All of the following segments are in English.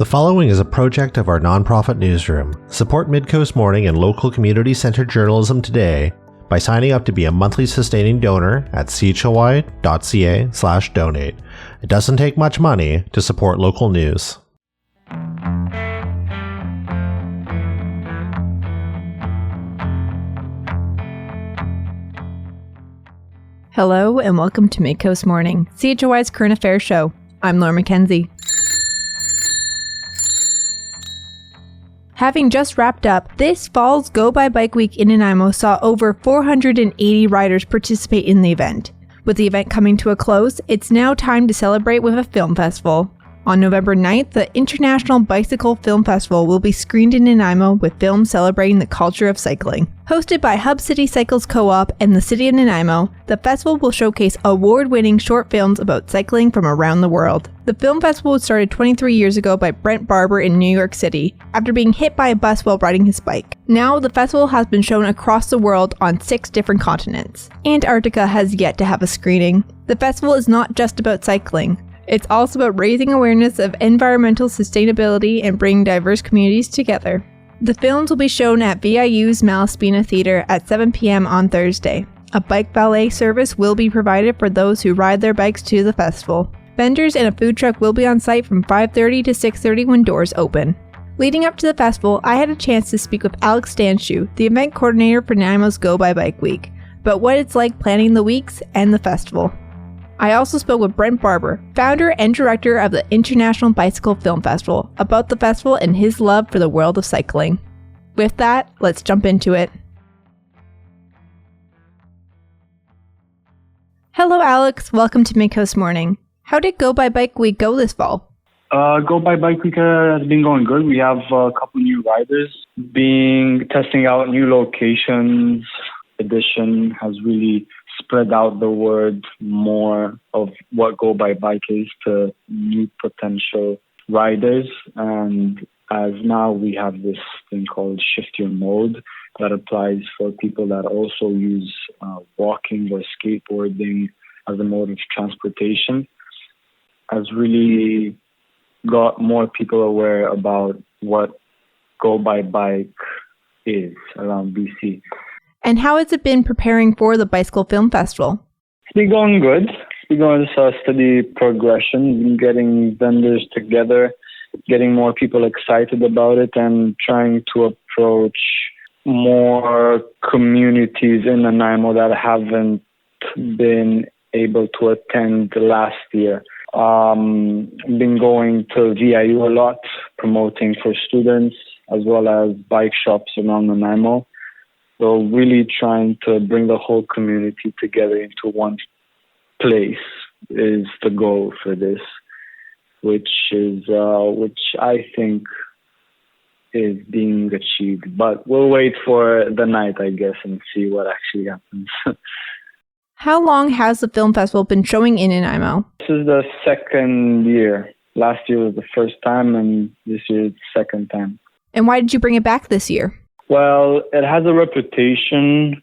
The following is a project of our nonprofit newsroom. Support Midcoast Morning and local community-centered journalism today by signing up to be a monthly sustaining donor at choy.ca/donate. It doesn't take much money to support local news. Hello and welcome to Midcoast Morning, CHOY's current affairs show. I'm Laura McKenzie. Having just wrapped up, this fall's GoByBike Week in Nanaimo saw over 480 riders participate in the event. With the event coming to a close, it's now time to celebrate with a film festival. On November 9th, the International Bicycle Film Festival will be screened in Nanaimo with films celebrating the culture of cycling. Hosted by Hub City Cycles Co-op and the City of Nanaimo, the festival will showcase award-winning short films about cycling from around the world. The film festival was started 23 years ago by Brendt Barbur in New York City after being hit by a bus while riding his bike. Now, the festival has been shown across the world on 6 different continents. Antarctica has yet to have a screening. The festival is not just about cycling. It's also about raising awareness of environmental sustainability and bringing diverse communities together. The films will be shown at VIU's Malaspina Theatre at 7 p.m. on Thursday. A bike valet service will be provided for those who ride their bikes to the festival. Vendors and a food truck will be on site from 5:30 to 6:30 when doors open. Leading up to the festival, I had a chance to speak with Alex Stanshew, the event coordinator for Nanaimo's GoByBike Week, about what it's like planning the weeks and the festival. I also spoke with Brendt Barbur, founder and director of the International Bicycle Film Festival, about the festival and his love for the world of cycling. With that, let's jump into it. Hello, Alex. Welcome to Midcoast Morning. How did GoByBike Week go this fall? GoByBike Week has been going good. We have a couple new riders testing out new locations. Edition has really spread out the word more of what GoByBike is to new potential riders. And as now we have this thing called Shift Your Mode that applies for people that also use walking or skateboarding as a mode of transportation, has really got more people aware about what GoByBike is around BC. And how has it been preparing for the Bicycle Film Festival? It's been going good. It's been going a steady progression, been getting vendors together, getting more people excited about it, and trying to approach more communities in Nanaimo that haven't been able to attend last year. Been going to VIU a lot, promoting for students, as well as bike shops around Nanaimo. So really trying to bring the whole community together into one place is the goal for this, which I think is being achieved. But we'll wait for the night, I guess, and see what actually happens. How long has the film festival been showing in Nanaimo? This is the second year. Last year was the first time, and this year is the second time. And why did you bring it back this year? Well, it has a reputation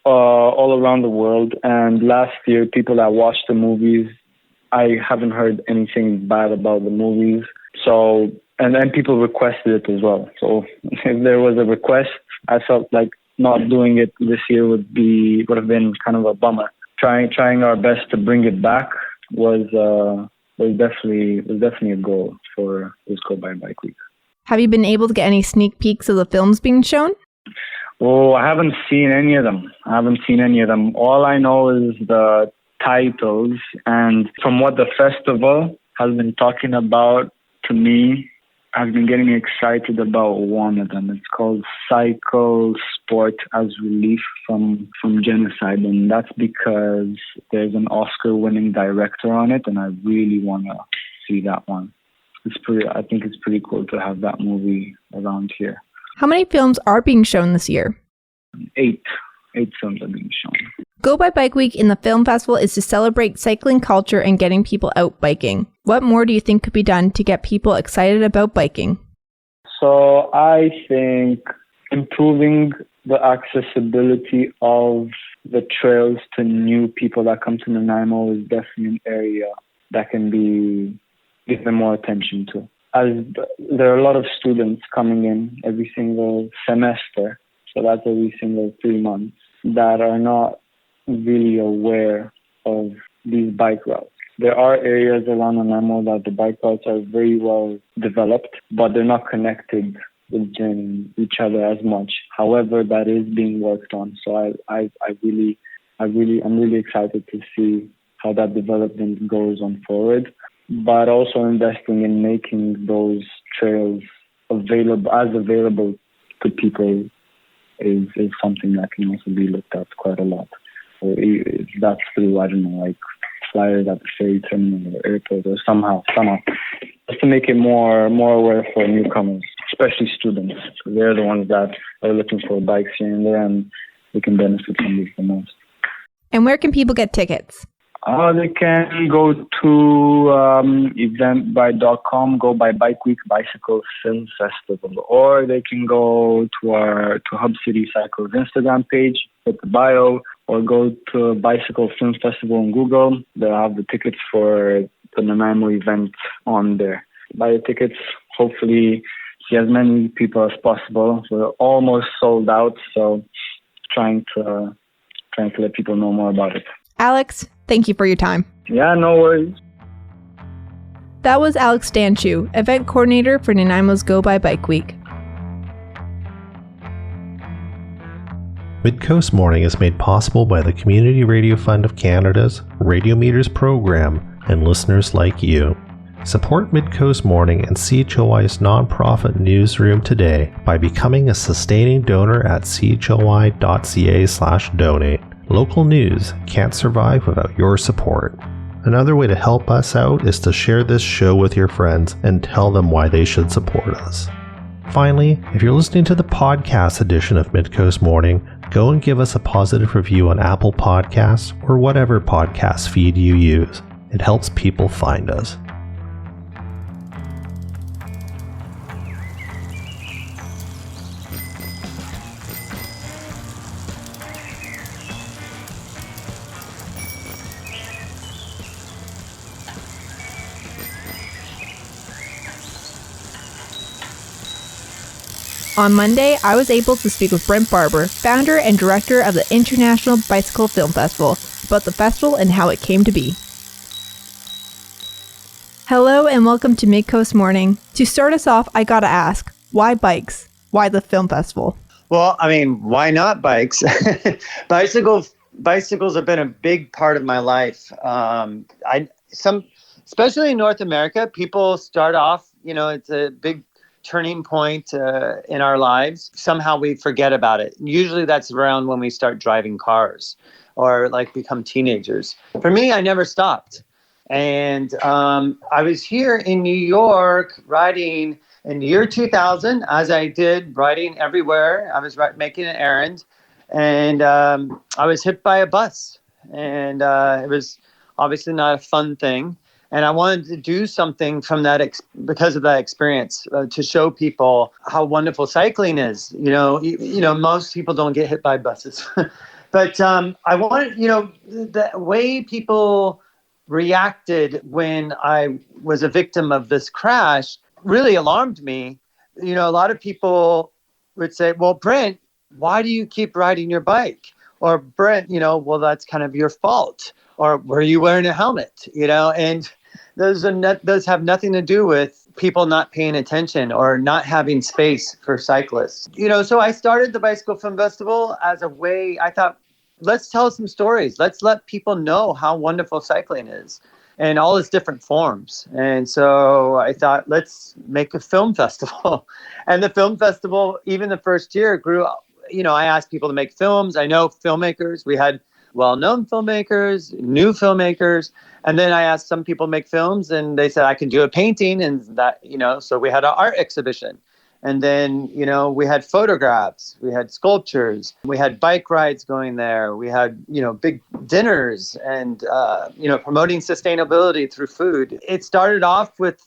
all around the world. And last year, people that watched the movies, I haven't heard anything bad about the movies. So, and then people requested it as well. So if there was a request, I felt like not doing it this year would have been kind of a bummer. Trying our best to bring it back was definitely a goal for this GoByBike Week. Have you been able to get any sneak peeks of the films being shown? Oh, I haven't seen any of them. All I know is the titles, and from what the festival has been talking about to me, I've been getting excited about one of them. It's called Cycle Sport as Relief from Genocide, and that's because there's an Oscar-winning director on it, and I really want to see that one. I think it's pretty cool to have that movie around here. How many films are being shown this year? 8 films are being shown. GoByBike Week in the film festival is to celebrate cycling culture and getting people out biking. What more do you think could be done to get people excited about biking? So I think improving the accessibility of the trails to new people that come to Nanaimo is definitely an area that can be given more attention to. as there are a lot of students coming in every single semester, so that's every single 3 months, that are not really aware of these bike routes. There are areas around Nanaimo that the bike routes are very well developed, but they're not connected within each other as much. However, that is being worked on. So I'm really excited to see how that development goes on forward. But also investing in making those trails available to people is something that can also be looked at quite a lot. So that's through, I don't know, like flyers at the ferry terminal or airport or somehow, just to make it more aware for newcomers, especially students. So they're the ones that are looking for bikes here and there, and they can benefit from this the most. And where can people get tickets? They can go to eventbrite.com, GoByBike Week Bicycle Film Festival, or they can go to Hub City Cycles Instagram page, hit the bio, or go to Bicycle Film Festival on Google. They'll have the tickets for the Nanaimo event on there. Buy the tickets, hopefully see as many people as possible. We're almost sold out, so trying to let people know more about it. Alex, thank you for your time. Yeah, no worries. That was Alex Stanchu, event coordinator for Nanaimo's GoByBike Week. Midcoast Morning is made possible by the Community Radio Fund of Canada's Radio Meters program and listeners like you. Support Midcoast Morning and CHOI's nonprofit newsroom today by becoming a sustaining donor at choi.ca/donate. Local news can't survive without your support. Another way to help us out is to share this show with your friends and tell them why they should support us. Finally, if you're listening to the podcast edition of Midcoast Morning, go and give us a positive review on Apple Podcasts or whatever podcast feed you use. It helps people find us. On Monday, I was able to speak with Brendt Barbur, founder and director of the International Bicycle Film Festival, about the festival and how it came to be. Hello and welcome to Midcoast Morning. To start us off, I gotta ask, why bikes? Why the film festival? Well, I mean, why not bikes? Bicycles have been a big part of my life. Especially in North America, people start off, it's a big turning point in our lives. Somehow we forget about it. Usually that's around when we start driving cars or become teenagers. For me, I never stopped. And I was here in New York riding in the year 2000, as I did, riding everywhere. I was making an errand, and I was hit by a bus. And it was obviously not a fun thing. And I wanted to do something from that because of that experience to show people how wonderful cycling is. Most people don't get hit by buses, but I wanted, the way people reacted when I was a victim of this crash really alarmed me. A lot of people would say, "Well, Brent, why do you keep riding your bike?" Or Brent, well, that's kind of your fault. Or were you wearing a helmet? And those have nothing to do with people not paying attention or not having space for cyclists. So I started the Bicycle Film Festival as a way. I thought, let's tell some stories. Let's let people know how wonderful cycling is and all its different forms. And so I thought, let's make a film festival. And the film festival, even the first year, grew. I asked people to make films. I know filmmakers. We had well-known filmmakers, new filmmakers. And then I asked some people to make films, and they said, I can do a painting. And that, so we had an art exhibition. And then, we had photographs, we had sculptures, we had bike rides going there. We had, big dinners and, promoting sustainability through food. It started off with,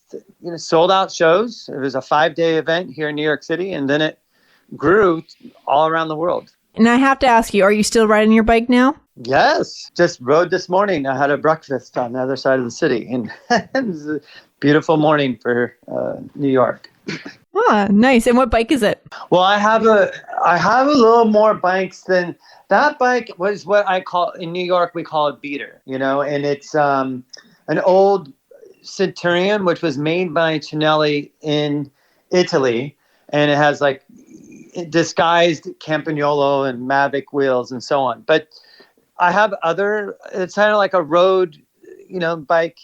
sold out shows. It was a 5-day event here in New York City. And then it grew all around the world. And I have to ask you, are you still riding your bike now? Yes, just rode this morning. I had a breakfast on the other side of the city, and it was Beautiful morning for New York. Ah, nice. And what bike is it? Well, I have a little more bikes than that. Bike was what I call in New York, we call it beater, and it's an old Centurion, which was made by Cinelli in Italy, and it has like disguised Campagnolo and Mavic wheels and so on. But I have it's kind of like a road, bike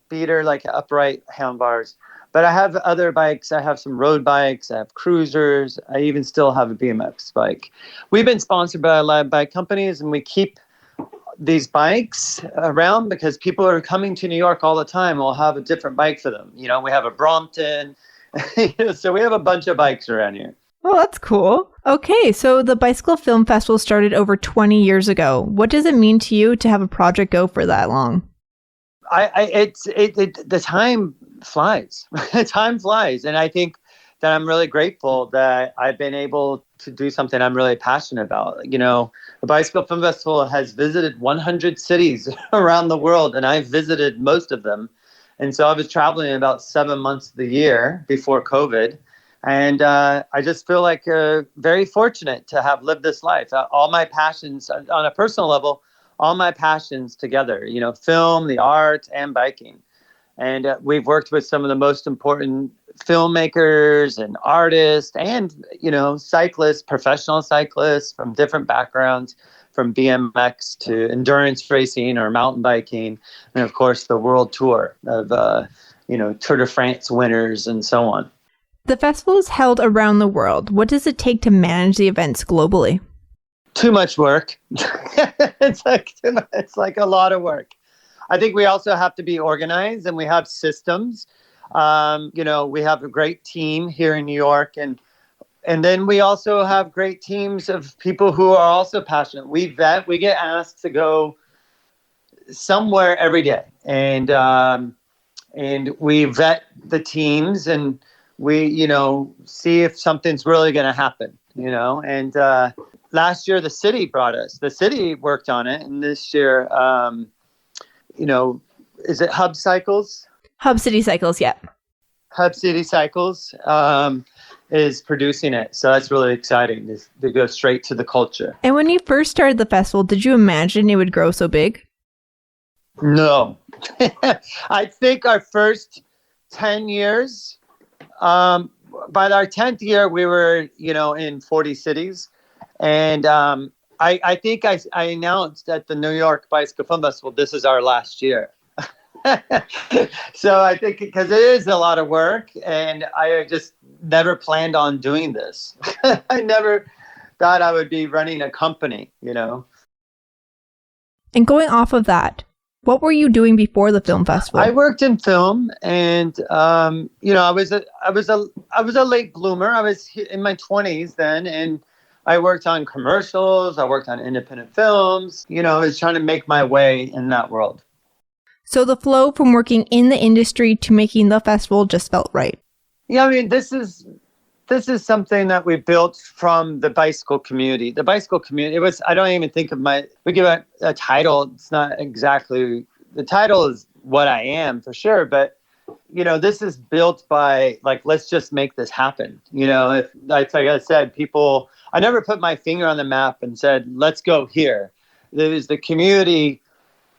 beater, like upright handlebars. But I have other bikes. I have some road bikes. I have cruisers. I even still have a BMX bike. We've been sponsored by a lot of bike companies, and we keep these bikes around because people are coming to New York all the time. We'll have a different bike for them. We have a Brompton. So we have a bunch of bikes around here. Oh, that's cool. Okay, so the Bicycle Film Festival started over 20 years ago. What does it mean to you to have a project go for that long? The time flies. Time flies. And I think that I'm really grateful that I've been able to do something I'm really passionate about. The Bicycle Film Festival has visited 100 cities around the world, and I've visited most of them. And so I was traveling about 7 months of the year before COVID. And I just feel like very fortunate to have lived this life. All my passions on a personal level, all my passions together, film, the art, and biking. And we've worked with some of the most important filmmakers and artists and, cyclists, professional cyclists from different backgrounds, from BMX to endurance racing or mountain biking. And of course, the world tour of, Tour de France winners and so on. The festival is held around the world. What does it take to manage the events globally? Too much work. It's like a lot of work. I think we also have to be organized, and we have systems. We have a great team here in New York, and then we also have great teams of people who are also passionate. We get asked to go somewhere every day, and we vet the teams, and we see if something's really going to happen. And last year the city brought us. The city worked on it, and this year. Is it Hub Cycles? Hub City Cycles, yeah. Hub City Cycles is producing it. So that's really exciting to go straight to the culture. And when you first started the festival, did you imagine it would grow so big? No. I think our first 10 years, by our 10th year, we were, in 40 cities. And I think I announced at the New York Bicycle Film Festival, this is our last year. So I think because it is a lot of work, and I just never planned on doing this. I never thought I would be running a company, And going off of that, what were you doing before the film festival? I worked in film, and I was a late bloomer. I was in my 20s then, and I worked on commercials. I worked on independent films. I was trying to make my way in that world. So the flow from working in the industry to making the festival just felt right. Yeah, I mean, this is something that we built from the bicycle community. The bicycle community, I don't even think of we give a title. It's not exactly, the title is what I am for sure, but this is built by let's just make this happen. If like I said, I never put my finger on the map and said, let's go here. There is the community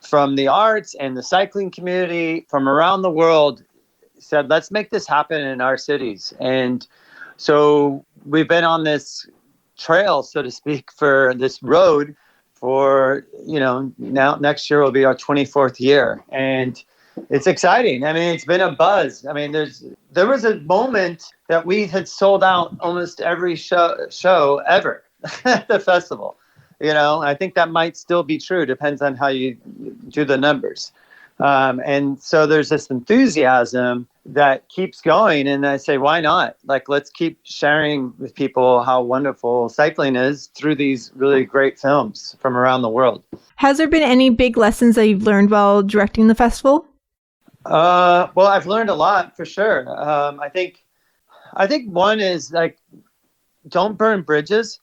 from the arts and the cycling community from around the world said, let's make this happen in our cities. And so we've been on this trail, so to speak, for this road for, now next year will be our 24th year. And it's exciting. I mean, it's been a buzz. I mean, there was a moment that we had sold out almost every show ever at the festival. I think that might still be true. Depends on how you do the numbers. And so there's this enthusiasm that keeps going. And I say, why not? Let's keep sharing with people how wonderful cycling is through these really great films from around the world. Has there been any big lessons that you've learned while directing the festival? Well, I've learned a lot for sure. I think one is don't burn bridges.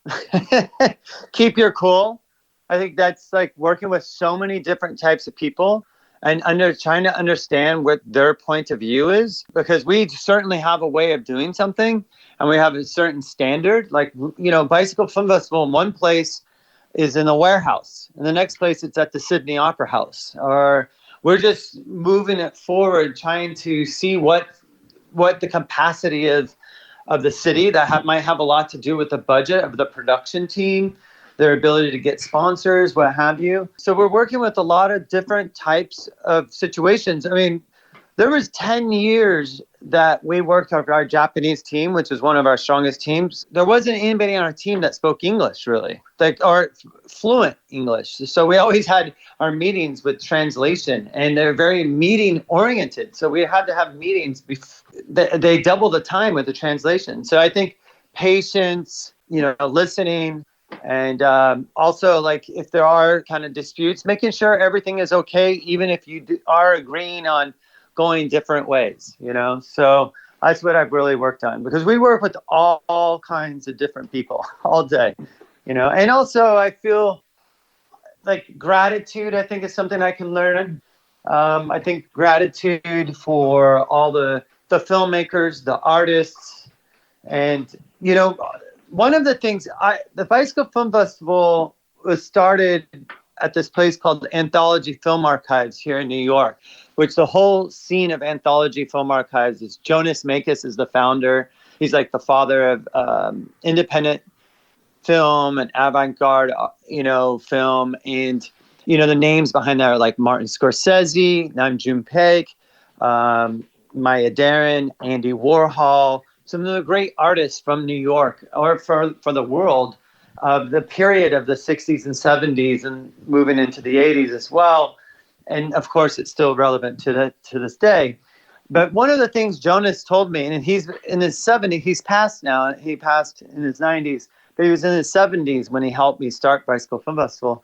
Keep your cool. I think that's working with so many different types of people. and trying to understand what their point of view is, because we certainly have a way of doing something and we have a certain standard. Like, Bicycle Film Festival in one place is in a warehouse, and the next place it's at the Sydney Opera House. Or we're just moving it forward, trying to see what the capacity of the city that might have a lot to do with the budget of the production team, their ability to get sponsors, what have you. So we're working with a lot of different types of situations. I mean, there was 10 years that we worked with our Japanese team, which is one of our strongest teams. There wasn't anybody on our team that spoke English, really, or fluent English. So we always had our meetings with translation, and they're very meeting oriented. So we had to have meetings. They double the time with the translation. So I think patience, listening, and also, like, if there are kind of disputes, making sure everything is okay, even if you are agreeing on going different ways, So that's what I've really worked on, because we work with all kinds of different people all day, And also, I feel like gratitude, I think, is something I can learn. I think gratitude for all the filmmakers, the artists, and, one of the things, the Bicycle Film Festival was started at this place called Anthology Film Archives here in New York, which the whole scene of Anthology Film Archives is Jonas Mekas is the founder. He's like the father of independent film and avant-garde, film. And, the names behind that are like Martin Scorsese, Nam June-paik, Maya Deren, Andy Warhol, some of the great artists from New York, or for the world, of the period of the 60s and 70s and moving into the 80s as well. And of course, it's still relevant to this day. But one of the things Jonas told me, and he's in his 70s, he's passed now, he passed in his 90s, but he was in his 70s when he helped me start Bicycle Film Festival.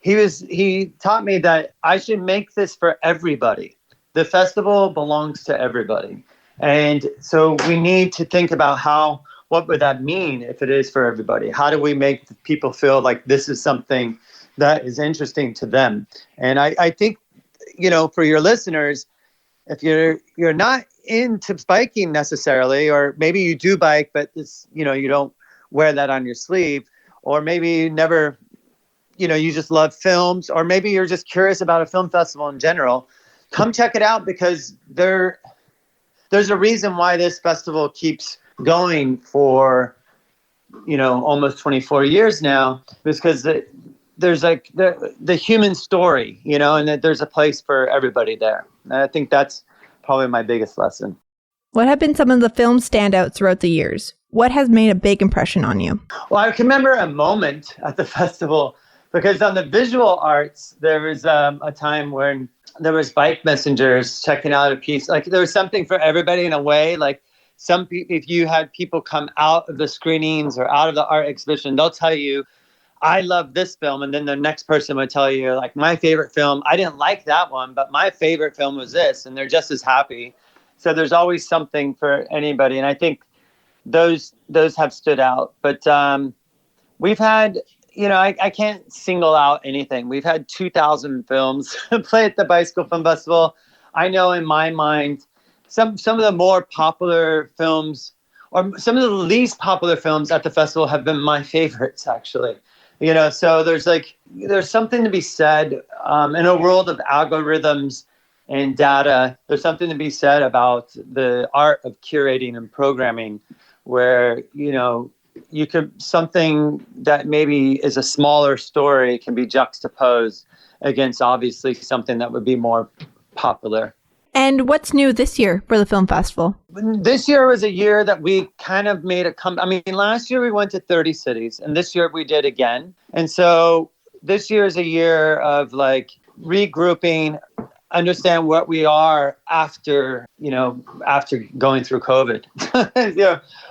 He taught me that I should make this for everybody. The festival belongs to everybody. And so we need to think about what would that mean if it is for everybody? How do we make people feel like this is something that is interesting to them? And I think, for your listeners, if you're not into biking necessarily, or maybe you do bike, but it's, you don't wear that on your sleeve, or maybe you never, you just love films, or maybe you're just curious about a film festival in general, come check it out, because there's a reason why this festival keeps going for, almost 24 years now, because there's like the human story, and that there's a place for everybody there. And I think that's probably my biggest lesson. What have been some of the film standouts throughout the years? What has made a big impression on you? Well, I can remember a moment at the festival, because on the visual arts, there was a time when there was bike messengers checking out a piece. Like, there was something for everybody in a way. Like, if you had people come out of the screenings or out of the art exhibition, they'll tell you, I love this film. And then the next person would tell you, like, my favorite film, I didn't like that one, but my favorite film was this. And they're just as happy. So there's always something for anybody. And I think those have stood out. But we've had, I can't single out anything. We've had 2,000 films play at the Bicycle Film Festival. I know in my mind, some of the more popular films, or some of the least popular films at the festival, have been my favorites, actually. So there's something to be said in a world of algorithms and data. There's something to be said about the art of curating and programming, where, you could, something that maybe is a smaller story can be juxtaposed against obviously something that would be more popular. And what's new this year for the film festival? This year was a year that we kind of made last year we went to 30 cities, and this year we did again. And so this year is a year of like regrouping, understand what we are after going through COVID.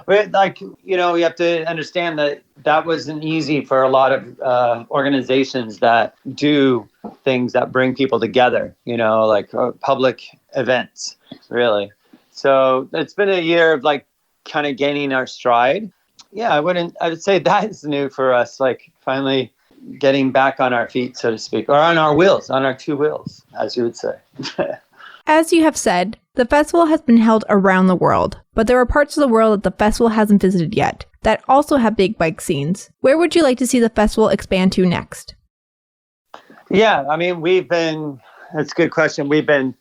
We have to understand that wasn't easy for a lot of organizations that do things that bring people together, like public events, really. So it's been a year of like kind of gaining our stride. Yeah, I would say that is new for us, like finally getting back on our feet, so to speak, or on our wheels, on our two wheels, as you would say. As you have said, the festival has been held around the world, but there are parts of the world that the festival hasn't visited yet that also have big bike scenes. Where would you like to see the festival expand to next? Yeah, I mean, that's a good question. We've been,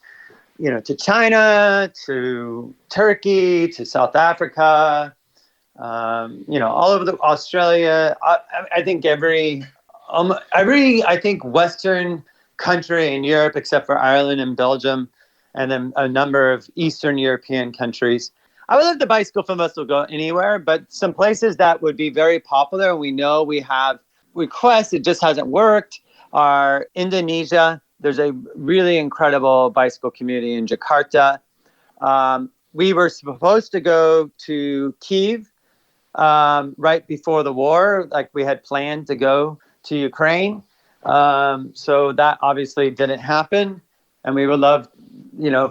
to China, to Turkey, to South Africa, all over Australia. I think every Western country in Europe, except for Ireland and Belgium, and then a number of Eastern European countries. I would love the Bicycle Film Festival to go anywhere, but some places that would be very popular, and we know we have requests, it just hasn't worked, are Indonesia. There's a really incredible bicycle community in Jakarta. We were supposed to go to Kyiv right before the war, like we had planned to go to Ukraine. So that obviously didn't happen. And we would love,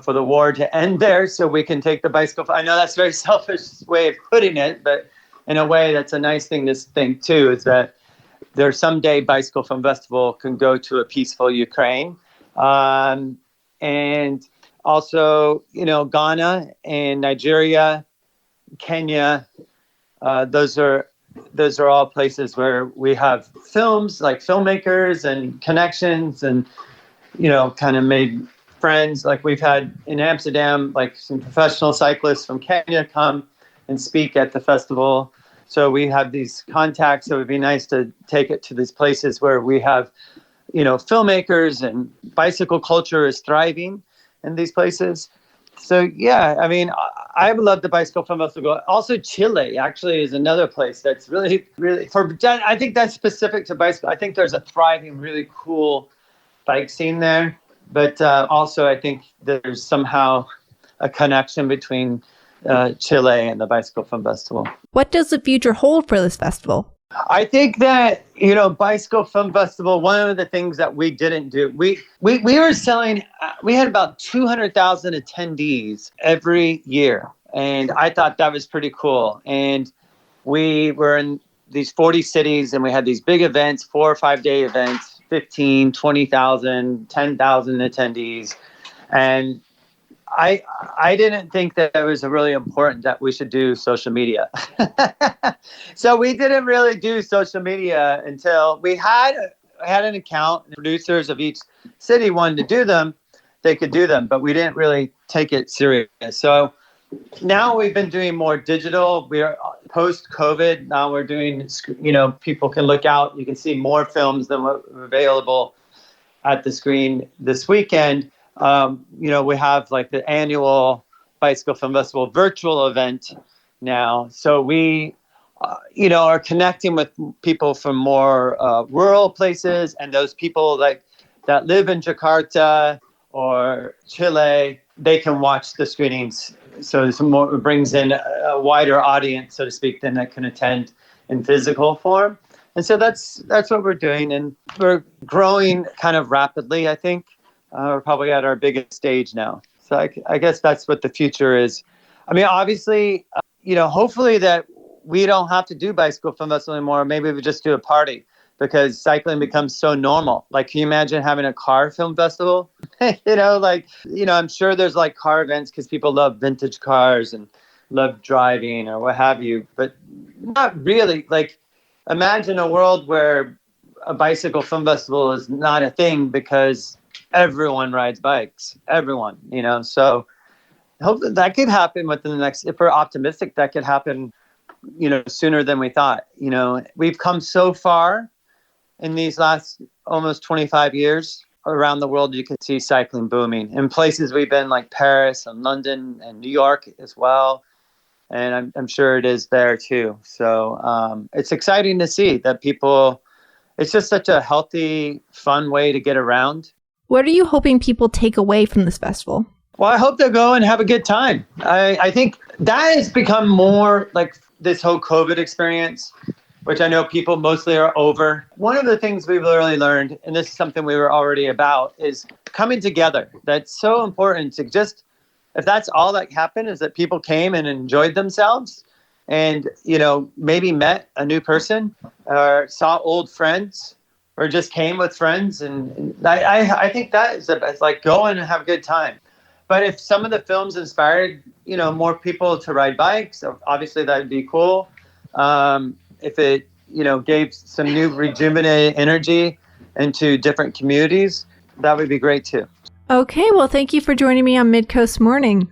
for the war to end there so we can take the bicycle. I know that's a very selfish way of putting it, but in a way that's a nice thing to think too, is that there's someday Bicycle Film Festival can go to a peaceful Ukraine. And also, Ghana and Nigeria, Kenya, those are all places where we have films, like filmmakers and connections, and kind of made friends. Like we've had in Amsterdam, like some professional cyclists from Kenya come and speak at the festival. So we have these contacts. So it would be nice to take it to these places where we have, filmmakers, and bicycle culture is thriving in these places. So, yeah, I mean, I would love the Bicycle Film Festival. Also, Chile actually is another place that's really, really, I think that's specific to bicycle. I think there's a thriving, really cool bike scene there. But also, I think there's somehow a connection between Chile and the Bicycle Film Festival. What does the future hold for this festival? I think that, Bicycle Film Festival, one of the things that we didn't do, we were selling, we had about 200,000 attendees every year. And I thought that was pretty cool. And we were in these 40 cities, and we had these big events, 4 or 5 day events, 15, 20,000, 10,000 attendees. And I didn't think that it was really important that we should do social media. So we didn't really do social media until we had an account. Producers of each city wanted to do them. They could do them, but we didn't really take it serious. So now we've been doing more digital. We are post-COVID. Now we're doing, people can look out. You can see more films than what are available at the screen this weekend. We have like the annual Bicycle Film Festival virtual event now. So we, are connecting with people from more rural places, and those people that live in Jakarta or Chile, they can watch the screenings. So it brings in a wider audience, so to speak, than that can attend in physical form. And so that's what we're doing, and we're growing kind of rapidly, I think. We're probably at our biggest stage now. So I guess that's what the future is. I mean, obviously, hopefully that we don't have to do Bicycle Film Festival anymore. Maybe we just do a party, because cycling becomes so normal. Like, can you imagine having a car film festival? I'm sure there's like car events because people love vintage cars and love driving or what have you, but not really. Like, imagine a world where a Bicycle Film Festival is not a thing because everyone rides bikes, everyone, so hopefully that could happen within the next, if we're optimistic, that could happen, sooner than we thought. We've come so far in these last almost 25 years around the world. You can see cycling booming in places we've been, like Paris and London and New York as well. And I'm sure it is there too. So it's exciting to see that people, it's just such a healthy, fun way to get around. What are you hoping people take away from this festival? Well, I hope they'll go and have a good time. I think that has become more like this whole COVID experience, which I know people mostly are over. One of the things we've really learned, and this is something we were already about, is coming together. That's so important to just, if that's all that happened, is that people came and enjoyed themselves and, maybe met a new person or saw old friends or just came with friends. And I think that is the best. Like, go and have a good time. But if some of the films inspired, more people to ride bikes, obviously that would be cool. If it, gave some new rejuvenated energy into different communities, that would be great too. Okay, well, thank you for joining me on Midcoast Morning.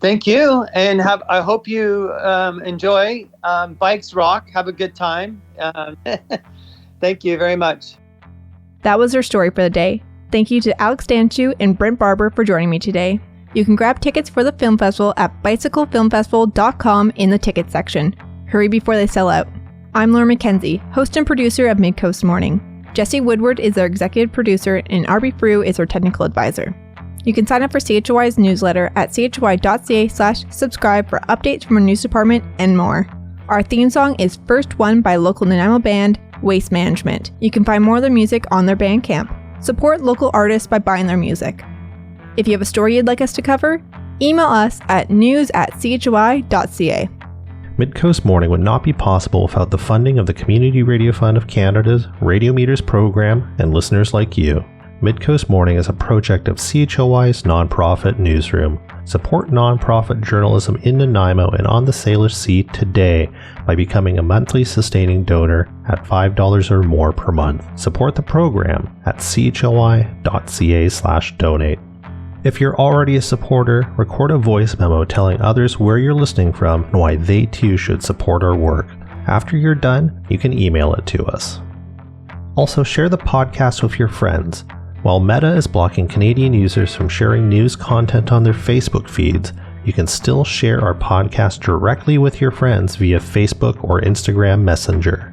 Thank you, and I hope you enjoy. Bikes rock. Have a good time. Thank you very much. That was our story for the day. Thank you to Alex Danchu and Brendt Barbur for joining me today. You can grab tickets for the film festival at bicyclefilmfestival.com in the ticket section. Hurry before they sell out. I'm Laura McKenzie, host and producer of Midcoast Morning. Jesse Woodward is our executive producer, and Arby Frew is our technical advisor. You can sign up for CHOY's newsletter at choi.ca/subscribe for updates from our news department and more. Our theme song is First One by local Nanaimo band Waste Management. You can find more of their music on their Bandcamp. Support local artists by buying their music. If you have a story you'd like us to cover, email us at news@choi.ca. Midcoast Morning would not be possible without the funding of the Community Radio Fund of Canada's Radio Meters program and listeners like you. Midcoast Morning is a project of CHOY's nonprofit newsroom. Support nonprofit journalism in Nanaimo and on the Salish Sea today by becoming a monthly sustaining donor at $5 or more per month. Support the program at choi.ca/donate. If you're already a supporter, record a voice memo telling others where you're listening from and why they too should support our work. After you're done, you can email it to us. Also, share the podcast with your friends. While Meta is blocking Canadian users from sharing news content on their Facebook feeds, you can still share our podcast directly with your friends via Facebook or Instagram Messenger.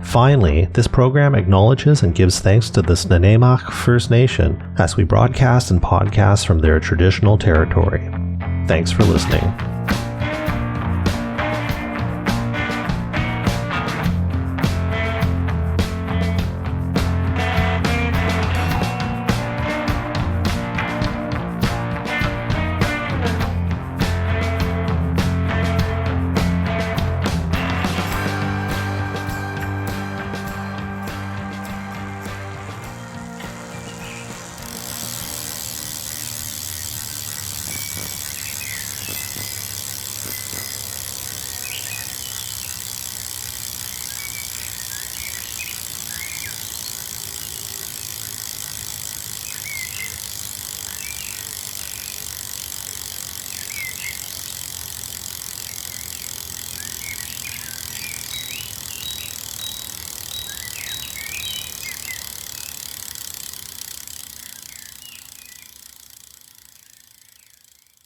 Finally, this program acknowledges and gives thanks to the Snuneymuxw First Nation as we broadcast and podcast from their traditional territory. Thanks for listening.